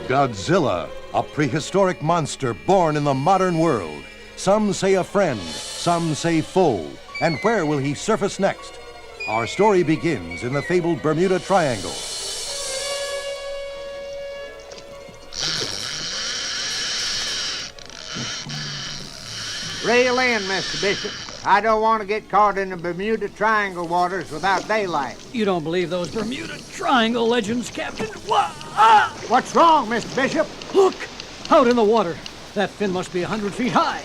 Godzilla, a prehistoric monster born in the modern world. Some say a friend, some say foe. And where will he surface next? Our story begins in the fabled Bermuda Triangle. Reel in, Mr. Bishop. I don't want to get caught in the Bermuda Triangle waters without daylight. You don't believe those Bermuda Triangle legends, Captain? What's wrong, Mr. Bishop? Look! Out in the water. That fin must be 100 feet high.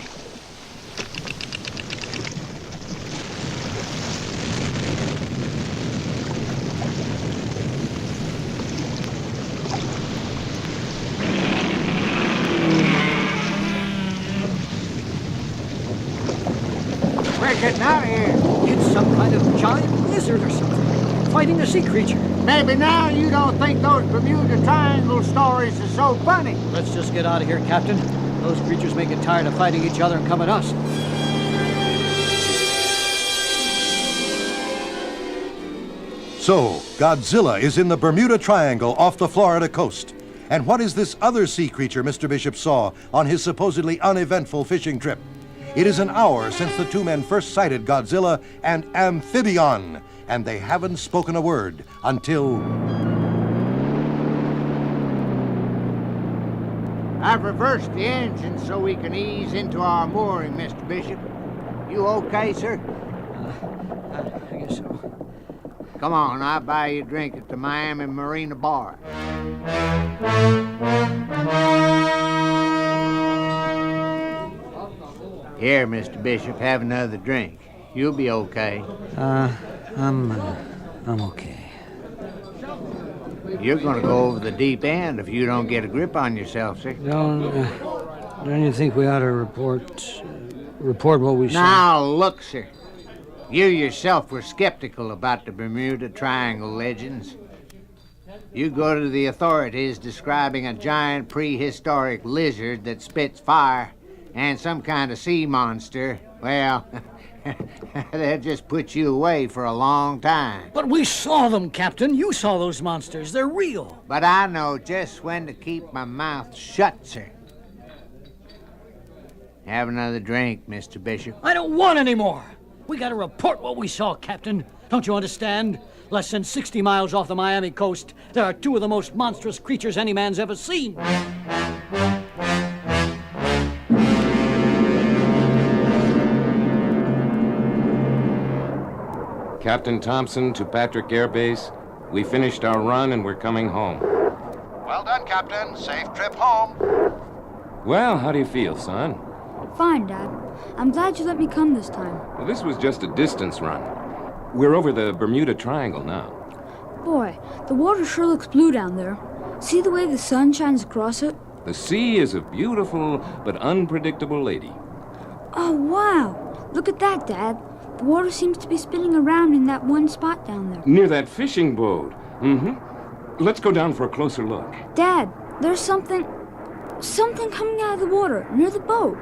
We're getting out of here. It's some kind of giant lizard or something, fighting a sea creature. Maybe now you don't think those Bermuda Triangle stories are so funny. Let's just get out of here, Captain. Those creatures may get tired of fighting each other and come at us. So, Godzilla is in the Bermuda Triangle off the Florida coast. And what is this other sea creature Mr. Bishop saw on his supposedly uneventful fishing trip? It is an hour since the two men first sighted Godzilla and Amphibion, and they haven't spoken a word until... I've reversed the engine so we can ease into our mooring, Mr. Bishop. You okay, sir? I guess so. Come on, I'll buy you a drink at the Miami Marina Bar. Here, Mr. Bishop, have another drink. You'll be okay. I'm okay. You're gonna go over the deep end if you don't get a grip on yourself, sir. Don't you think we ought to report what we saw? Now, look, sir. You yourself were skeptical about the Bermuda Triangle legends. You go to the authorities describing a giant prehistoric lizard that spits fire and some kind of sea monster. Well, they'll just put you away for a long time. But we saw them, Captain. You saw those monsters. They're real. But I know just when to keep my mouth shut, sir. Have another drink, Mr. Bishop. I don't want any more. We got to report what we saw, Captain. Don't you understand? Less than 60 miles off the Miami coast, there are two of the most monstrous creatures any man's ever seen. Captain Thompson to Patrick Air Base. We finished our run and we're coming home. Well done, Captain. Safe trip home. Well, how do you feel, son? Fine, Dad. I'm glad you let me come this time. Well, this was just a distance run. We're over the Bermuda Triangle now. Boy, the water sure looks blue down there. See the way the sun shines across it? The sea is a beautiful but unpredictable lady. Oh, wow. Look at that, Dad. The water seems to be spinning around in that one spot down there. Near that fishing boat. Let's go down for a closer look. Dad, there's something coming out of the water near the boat.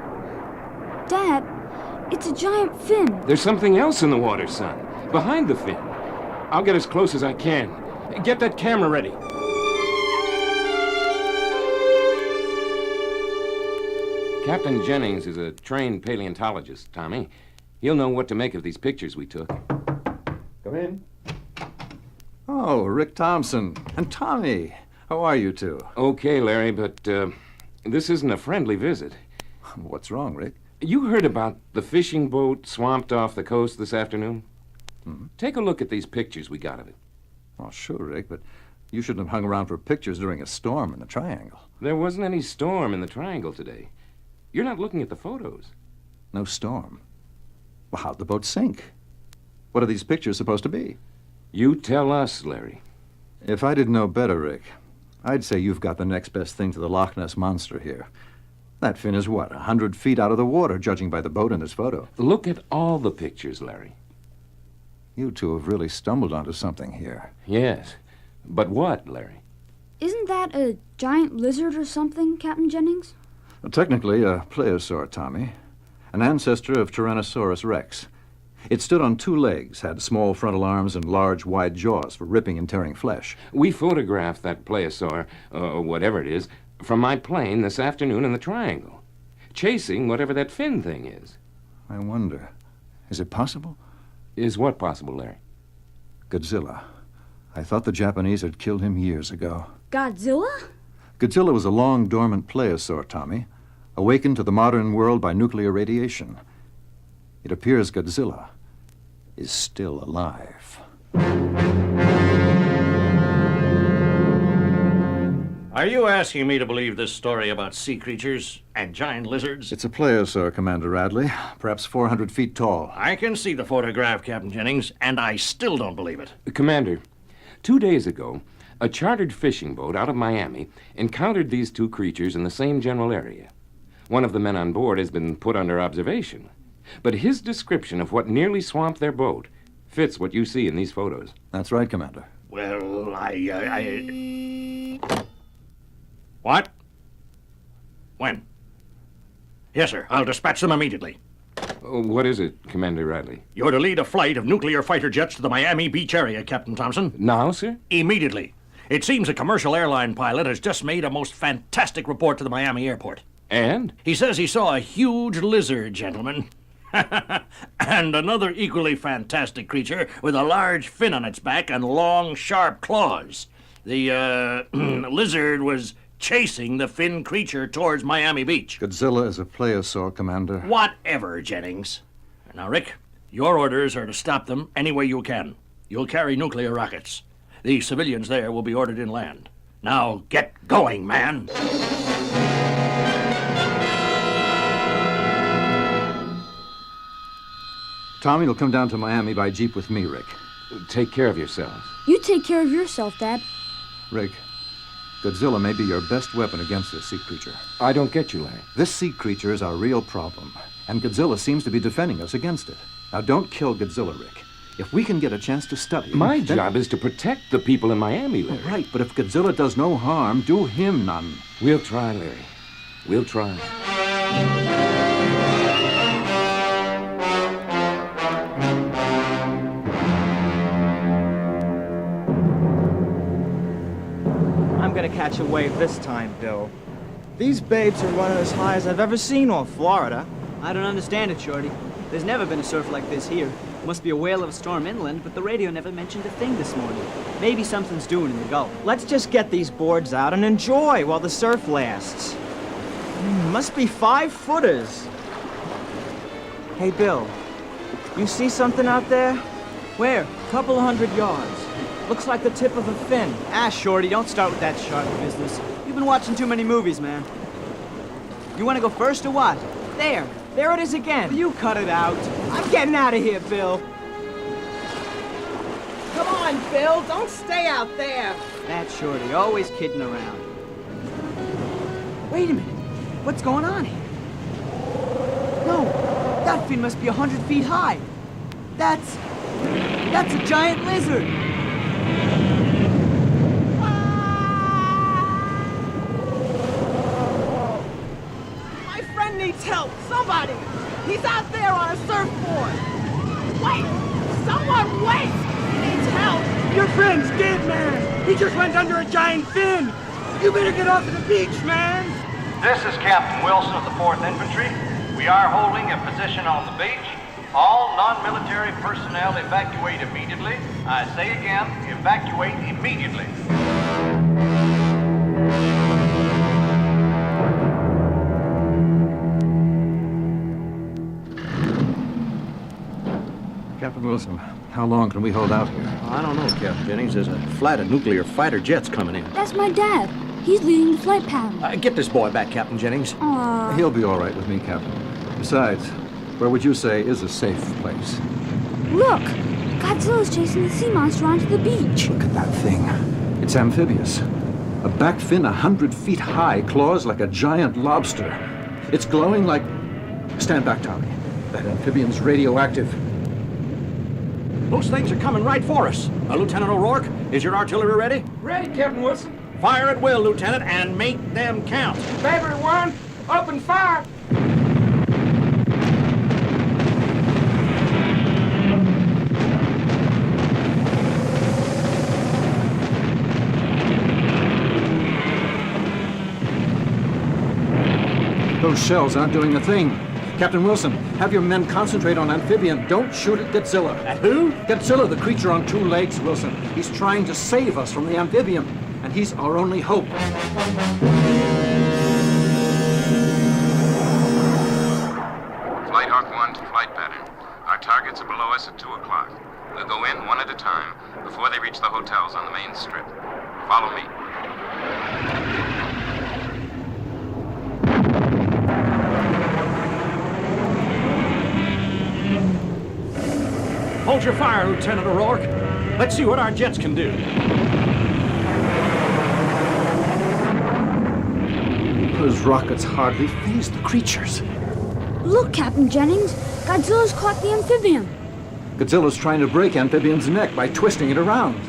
Dad, it's a giant fin. There's something else in the water, son. Behind the fin. I'll get as close as I can. Get that camera ready. Captain Jennings is a trained paleontologist, Tommy. He'll know what to make of these pictures we took. Come in. Oh, Rick Thompson and Tommy. How are you two? Okay, Larry, but this isn't a friendly visit. What's wrong, Rick? You heard about the fishing boat swamped off the coast this afternoon? Take a look at these pictures we got of it. Oh, sure, Rick, but you shouldn't have hung around for pictures during a storm in the Triangle. There wasn't any storm in the Triangle today. You're not looking at the photos. No storm? Well, how'd the boat sink? What are these pictures supposed to be? You tell us, Larry. If I didn't know better, Rick, I'd say you've got the next best thing to the Loch Ness Monster here. That fin is, 100 feet out of the water, judging by the boat in this photo. Look at all the pictures, Larry. You two have really stumbled onto something here. Yes. But what, Larry? Isn't that a giant lizard or something, Captain Jennings? Well, technically, a plesiosaur, Tommy. An ancestor of Tyrannosaurus rex. It stood on two legs, had small frontal arms and large, wide jaws for ripping and tearing flesh. We photographed that plesiosaur, or whatever it is, From my plane this afternoon in the Triangle, chasing whatever that fin thing is. I wonder, is it possible? Is what possible, Larry? Godzilla. I thought the Japanese had killed him years ago. Godzilla? Godzilla was a long dormant plesiosaur, Tommy, awakened to the modern world by nuclear radiation. It appears Godzilla is still alive. Are you asking me to believe this story about sea creatures and giant lizards? It's a plesiosaur, Commander Radley, perhaps 400 feet tall. I can see the photograph, Captain Jennings, and I still don't believe it. Commander, 2 days ago, a chartered fishing boat out of Miami encountered these two creatures in the same general area. One of the men on board has been put under observation, but his description of what nearly swamped their boat fits what you see in these photos. That's right, Commander. Well, What? When? Yes, sir. I'll dispatch them immediately. What is it, Commander Radley? You're to lead a flight of nuclear fighter jets to the Miami Beach area, Captain Thompson. Now, sir? Immediately. It seems a commercial airline pilot has just made a most fantastic report to the Miami airport. And? He says he saw a huge lizard, gentlemen. And another equally fantastic creature with a large fin on its back and long, sharp claws. The lizard was chasing the fin creature towards Miami Beach. Godzilla is a plesiosaur, Commander. Whatever, Jennings. Now, Rick, your orders are to stop them any way you can. You'll carry nuclear rockets. The civilians there will be ordered inland. Now, get going, man. Tommy will come down to Miami by jeep with me, Rick. Take care of yourselves. You take care of yourself, Dad. Rick, Godzilla may be your best weapon against this sea creature. I don't get you, Larry. This sea creature is our real problem, and Godzilla seems to be defending us against it. Now, don't kill Godzilla, Rick. If we can get a chance to study him... My job is to protect the people in Miami, Larry. Right, but if Godzilla does no harm, do him none. We'll try, Larry. We'll try. I'm gonna catch a wave this time, Bill. These babes are running as high as I've ever seen off Florida. I don't understand it, Shorty. There's never been a surf like this here. Must be a whale of a storm inland, but the radio never mentioned a thing this morning. Maybe something's doing in the Gulf. Let's just get these boards out and enjoy while the surf lasts. Must be 5-footers. Hey, Bill, you see something out there? Where? Couple 100 yards. Looks like the tip of a fin. Ah, Shorty, don't start with that shark business. You've been watching too many movies, man. You want to go first or what? There it is again. You cut it out. I'm getting out of here, Bill. Come on, Bill, don't stay out there. That Shorty, always kidding around. Wait a minute. What's going on here? No, that fin must be 100 feet high. That's a giant lizard. My friend needs help. Somebody. He's out there on a surfboard. Wait! Someone wait! He needs help. Your friend's dead, man. He just went under a giant fin. You better get off to the beach, man. This is Captain Wilson of the 4th Infantry. We are holding a position on the beach. All non-military personnel evacuate immediately. I say again, evacuate immediately. Captain Wilson, how long can we hold out here? I don't know, Captain Jennings. There's a flight of nuclear fighter jets coming in. That's my dad. He's leading the flight pattern. Get this boy back, Captain Jennings. Aww. He'll be all right with me, Captain. Besides, where would you say is a safe place? Look! Godzilla's chasing the sea monster onto the beach. Look at that thing. It's amphibious. A back fin 100 feet high, claws like a giant lobster. It's glowing like... Stand back, Tommy. That amphibion's radioactive. Those things are coming right for us. Lieutenant O'Rourke, is your artillery ready? Ready, Captain Wilson. Fire at will, Lieutenant, and make them count. Battery 1, open fire. Those shells aren't doing a thing. Captain Wilson, have your men concentrate on Amphibion. Don't shoot at Godzilla. At who? Godzilla, the creature on two legs, Wilson. He's trying to save us from the Amphibian, and he's our only hope. Flight Hawk 1 to flight pattern. Our targets are below us at 2 o'clock. We'll go in one at a time before they reach the hotels on the main strip. Follow me. Hold your fire, Lieutenant O'Rourke. Let's see what our jets can do. Those rockets hardly phase the creatures. Look, Captain Jennings. Godzilla's caught the amphibian. Godzilla's trying to break Amphibian's neck by twisting it around.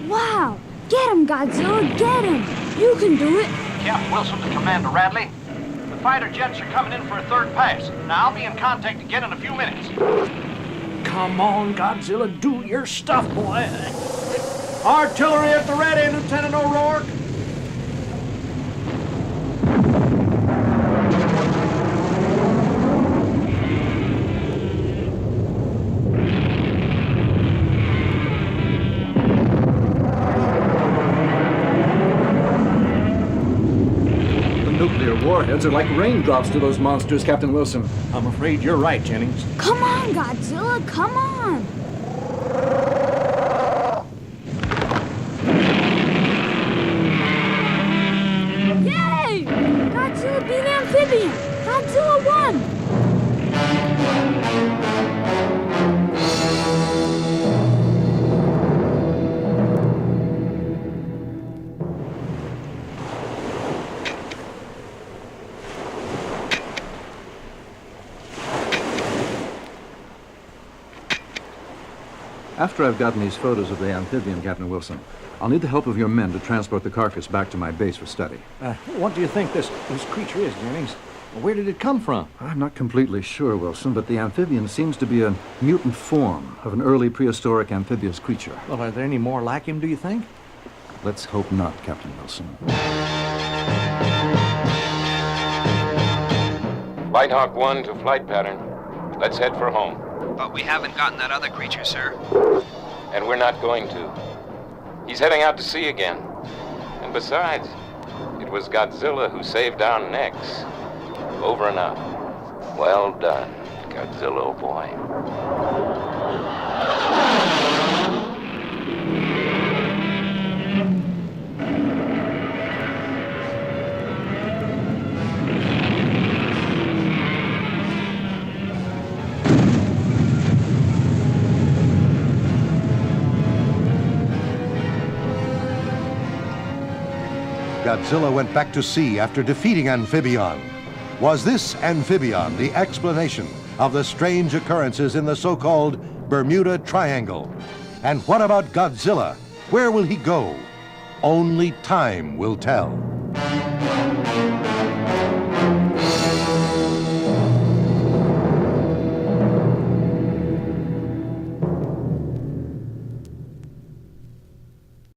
Wow. Get him, Godzilla. Get him. You can do it. Captain Wilson to Commander Radley. The fighter jets are coming in for a third pass. Now I'll be in contact again in a few minutes. Come on, Godzilla, do your stuff, boy. Artillery at the ready, Lieutenant O'Rourke. Nuclear warheads are like raindrops to those monsters, Captain Wilson. I'm afraid you're right, Jennings. Come on, Godzilla. Come on. Yay! Godzilla beat the amphibian. Godzilla won. After I've gotten these photos of the amphibian, Captain Wilson, I'll need the help of your men to transport the carcass back to my base for study. What do you think this creature is, Jennings? Where did it come from? I'm not completely sure, Wilson, but the amphibian seems to be a mutant form of an early prehistoric amphibious creature. Well, are there any more like him, do you think? Let's hope not, Captain Wilson. Flight Hawk 1 to flight pattern. Let's head for home. But we haven't gotten that other creature, sir. And we're not going to. He's heading out to sea again. And besides, it was Godzilla who saved our necks. Over and out. Well done, Godzilla, old boy. Godzilla went back to sea after defeating Amphibion. Was this Amphibion the explanation of the strange occurrences in the so-called Bermuda Triangle? And what about Godzilla? Where will he go? Only time will tell.